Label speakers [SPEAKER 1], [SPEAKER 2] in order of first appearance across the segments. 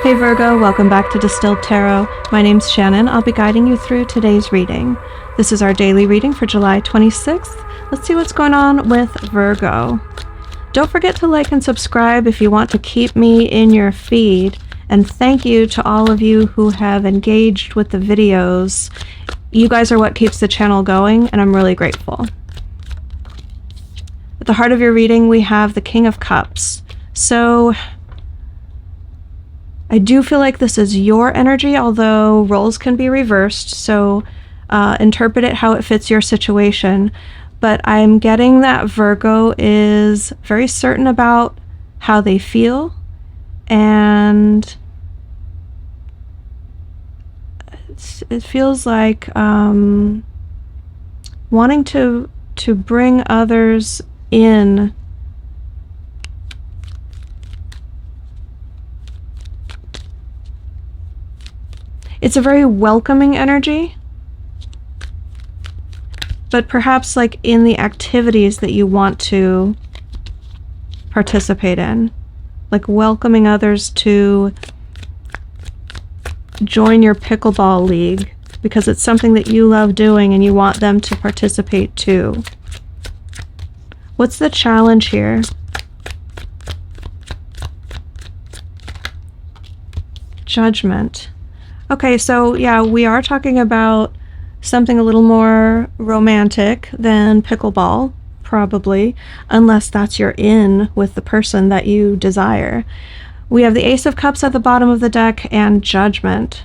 [SPEAKER 1] Hey Virgo, welcome back to Distilled Tarot. My name's Shannon. I'll be guiding you through today's reading. This is our daily reading for July 26th. Let's see what's going on with Virgo. Don't forget to like and subscribe if you want to keep me in your feed. And thank you to all of you who have engaged with the videos. You guys are what keeps the channel going, and I'm really grateful. At the heart of your reading, we have the King of Cups. So I do feel like this is your energy, although roles can be reversed, so interpret it how it fits your situation. But I'm getting that Virgo is very certain about how they feel, and it feels like wanting to bring others in. It's a very welcoming energy, but perhaps like in the activities that you want to participate in, like welcoming others to join your pickleball league because it's something that you love doing and you want them to participate too. What's the challenge here? Judgment. Okay, so yeah, we are talking about something a little more romantic than pickleball, probably, unless that's your in with the person that you desire. We have the Ace of Cups at the bottom of the deck and Judgment.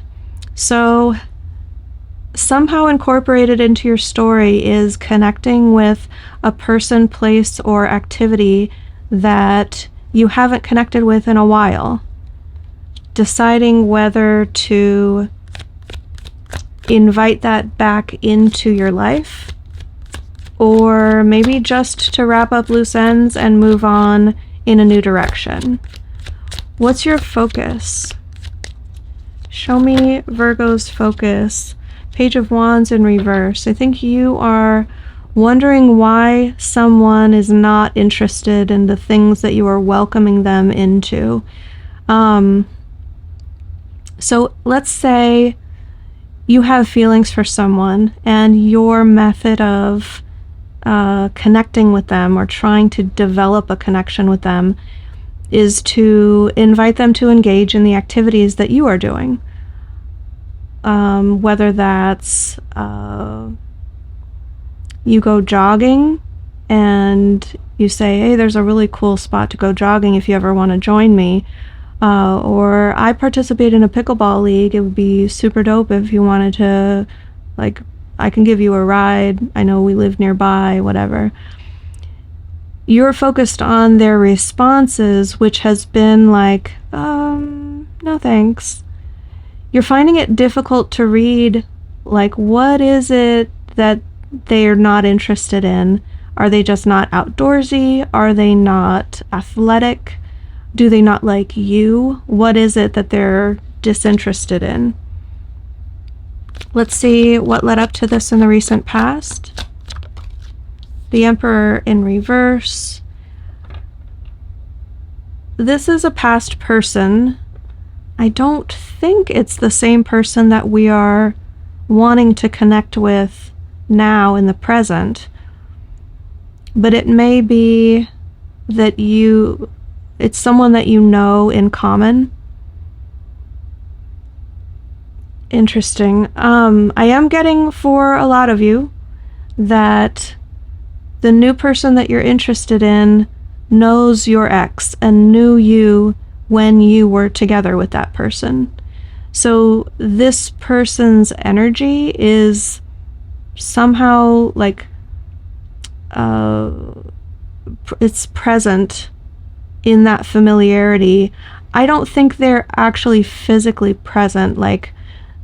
[SPEAKER 1] So somehow incorporated into your story is connecting with a person, place, or activity that you haven't connected with in a while. Deciding whether to invite that back into your life, or maybe just to wrap up loose ends and move on in a new direction. What's your focus? Show me Virgo's focus. Page of Wands in reverse. I think you are wondering why someone is not interested in the things that you are welcoming them into. So let's say you have feelings for someone and your method of connecting with them or trying to develop a connection with them is to invite them to engage in the activities that you are doing. Whether that's you go jogging and you say, hey, there's a really cool spot to go jogging if you ever want to join me. Or I participate in a pickleball league. It would be super dope if you wanted to, like, I can give you a ride. I know we live nearby, whatever. You're focused on their responses, which has been like, no thanks. You're finding it difficult to read, like, what is it that they're not interested in? Are they just not outdoorsy? Are they not athletic? Do they not like you? What is it that they're disinterested in? Let's see what led up to this in the recent past. The Emperor in reverse. This is a past person. I don't think it's the same person that we are wanting to connect with now in the present. But it may be that it's someone that you know in common. Interesting. I am getting for a lot of you that the new person that you're interested in knows your ex and knew you when you were together with that person. So this person's energy is somehow like it's present in that familiarity. I don't think they're actually physically present, like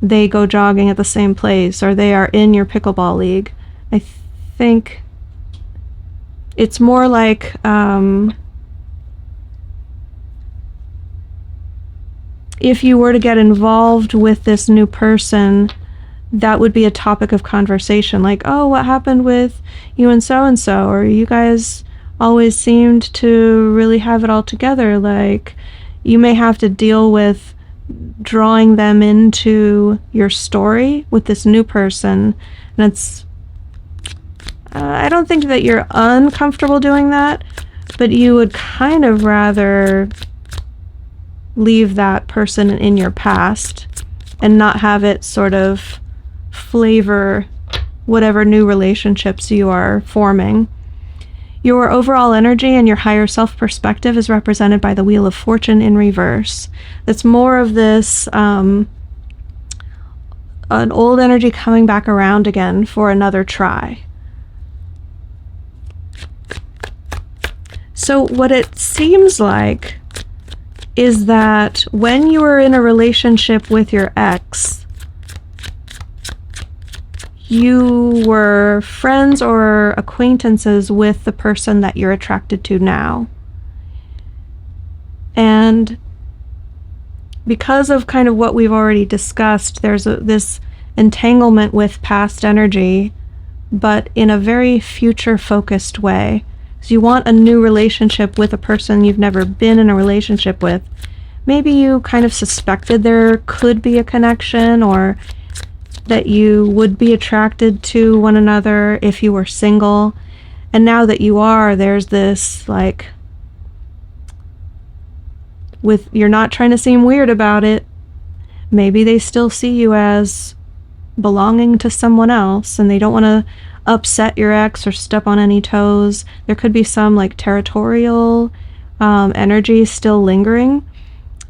[SPEAKER 1] they go jogging at the same place or they are in your pickleball league. I think it's more like if you were to get involved with this new person, that would be a topic of conversation, like, oh, what happened with you and so, or you guys always seemed to really have it all together. Like, you may have to deal with drawing them into your story with this new person. And it's, I don't think that you're uncomfortable doing that, but you would kind of rather leave that person in your past and not have it sort of flavor whatever new relationships you are forming. Your overall energy and your higher self perspective is represented by the Wheel of Fortune in reverse. It's more of this, an old energy coming back around again for another try. So what it seems like is that when you were in a relationship with your ex, you were friends or acquaintances with the person that you're attracted to now. And because of kind of what we've already discussed, there's this entanglement with past energy, but in a very future-focused way. So you want a new relationship with a person you've never been in a relationship with. Maybe you kind of suspected there could be a connection, or that you would be attracted to one another if you were single. And now that you are, there's this, like, you're not trying to seem weird about it. Maybe they still see you as belonging to someone else, and they don't want to upset your ex or step on any toes. There could be some, like, territorial energy still lingering.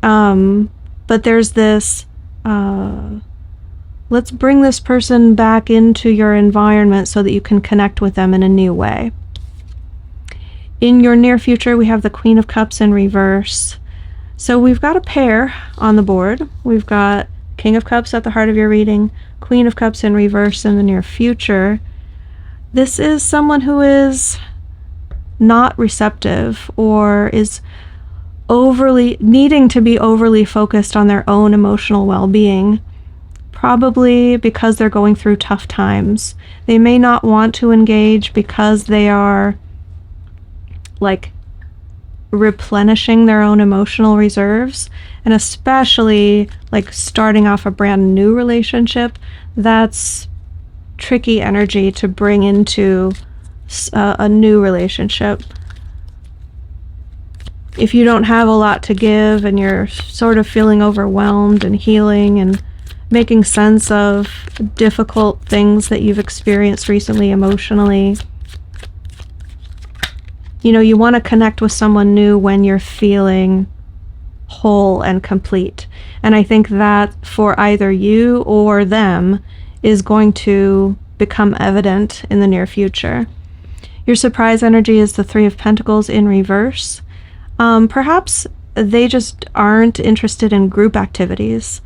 [SPEAKER 1] But there's this, let's bring this person back into your environment so that you can connect with them in a new way. In your near future, we have the Queen of Cups in reverse. So we've got a pair on the board. We've got King of Cups at the heart of your reading, Queen of Cups in reverse in the near future. This is someone who is not receptive or is needing to be overly focused on their own emotional well-being, probably because they're going through tough times. They may not want to engage because they are, like, replenishing their own emotional reserves, and especially, like, starting off a brand new relationship. That's tricky energy to bring into a new relationship. If you don't have a lot to give and you're sort of feeling overwhelmed and healing and making sense of difficult things that you've experienced recently emotionally, you know, you want to connect with someone new when you're feeling whole and complete. And I think that for either you or them is going to become evident in the near future. Your surprise energy is the Three of Pentacles in reverse. Perhaps they just aren't interested in group activities.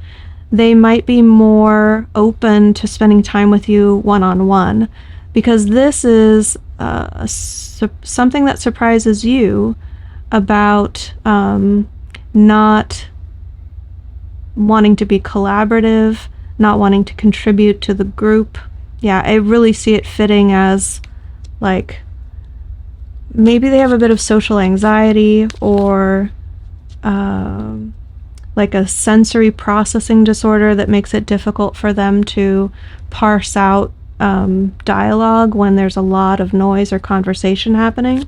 [SPEAKER 1] They might be more open to spending time with you one-on-one, because this is something that surprises you about not wanting to be collaborative, not wanting to contribute to the group. Yeah, I really see it fitting as, like, maybe they have a bit of social anxiety, or like a sensory processing disorder that makes it difficult for them to parse out dialogue when there's a lot of noise or conversation happening.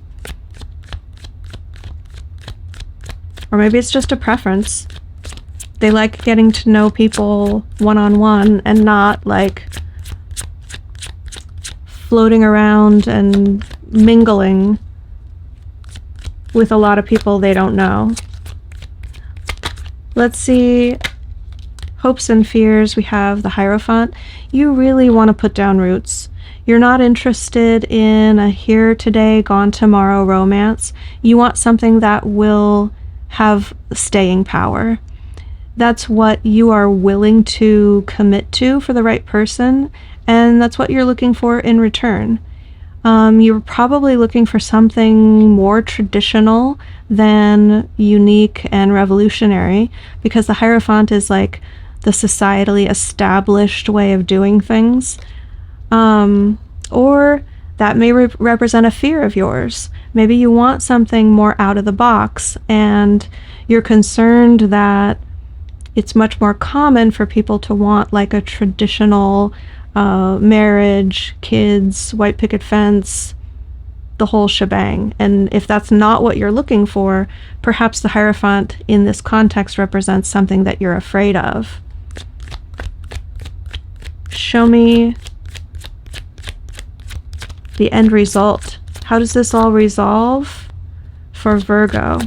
[SPEAKER 1] Or maybe it's just a preference. They like getting to know people one-on-one and not, like, floating around and mingling with a lot of people they don't know. Let's see. Hopes and fears. We have the Hierophant. You really want to put down roots. You're not interested in a here today, gone tomorrow romance. You want something that will have staying power. That's what you are willing to commit to for the right person, and that's what you're looking for in return. You're probably looking for something more traditional than unique and revolutionary, because the Hierophant is like the societally established way of doing things. Or that may represent a fear of yours. Maybe you want something more out of the box, and you're concerned that it's much more common for people to want like a traditional marriage, kids, white picket fence, the whole shebang. And if that's not what you're looking for, perhaps the Hierophant in this context represents something that you're afraid of. Show me the end result. How does this all resolve for Virgo?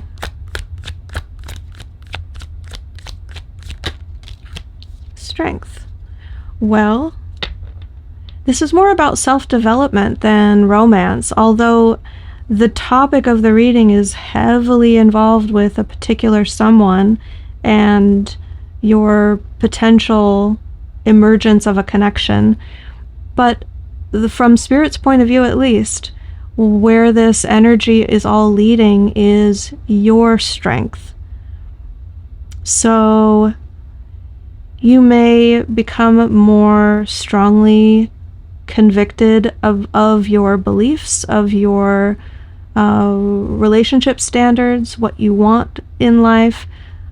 [SPEAKER 1] Strength. Well, this is more about self-development than romance, although the topic of the reading is heavily involved with a particular someone and your potential emergence of a connection. But from Spirit's point of view, at least, where this energy is all leading is your strength. So you may become more strongly convicted of your beliefs, of your relationship standards, what you want in life,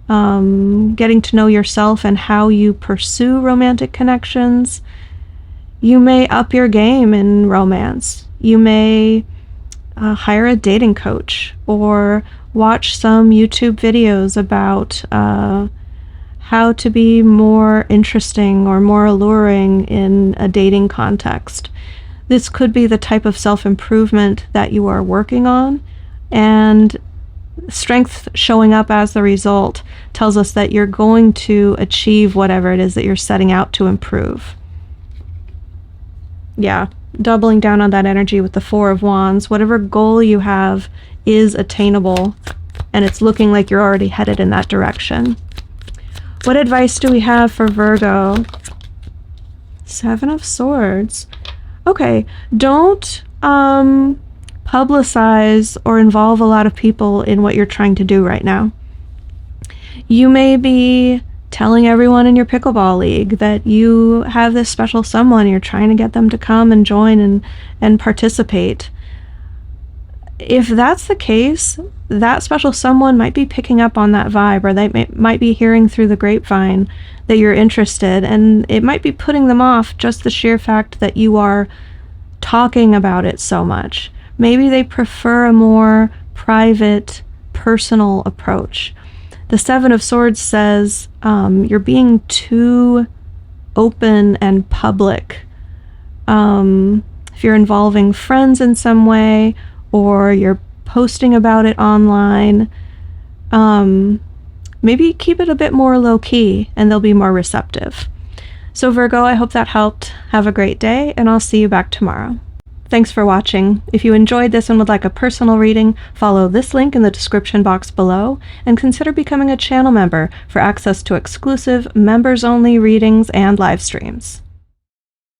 [SPEAKER 1] getting to know yourself and how you pursue romantic connections. You may up your game in romance. You may hire a dating coach or watch some YouTube videos about how to be more interesting or more alluring in a dating context. This could be the type of self-improvement that you are working on, and strength showing up as the result tells us that you're going to achieve whatever it is that you're setting out to improve. Yeah, doubling down on that energy with the Four of Wands. Whatever goal you have is attainable, and it's looking like you're already headed in that direction. What advice do we have for Virgo? Seven of Swords. Okay, don't publicize or involve a lot of people in what you're trying to do right now. You may be telling everyone in your pickleball league that you have this special someone, you're trying to get them to come and join and participate. If that's the case, that special someone might be picking up on that vibe, or they might be hearing through the grapevine that you're interested, and it might be putting them off just the sheer fact that you are talking about it so much. Maybe they prefer a more private, personal approach. The Seven of Swords says you're being too open and public. If you're involving friends in some way, or you're posting about it online, maybe keep it a bit more low-key and they'll be more receptive. So Virgo, I hope that helped. Have a great day, and I'll see you back tomorrow. Thanks for watching. If you enjoyed this and would like a personal reading, follow this link in the description box below, and consider becoming a channel member for access to exclusive members-only readings and live streams.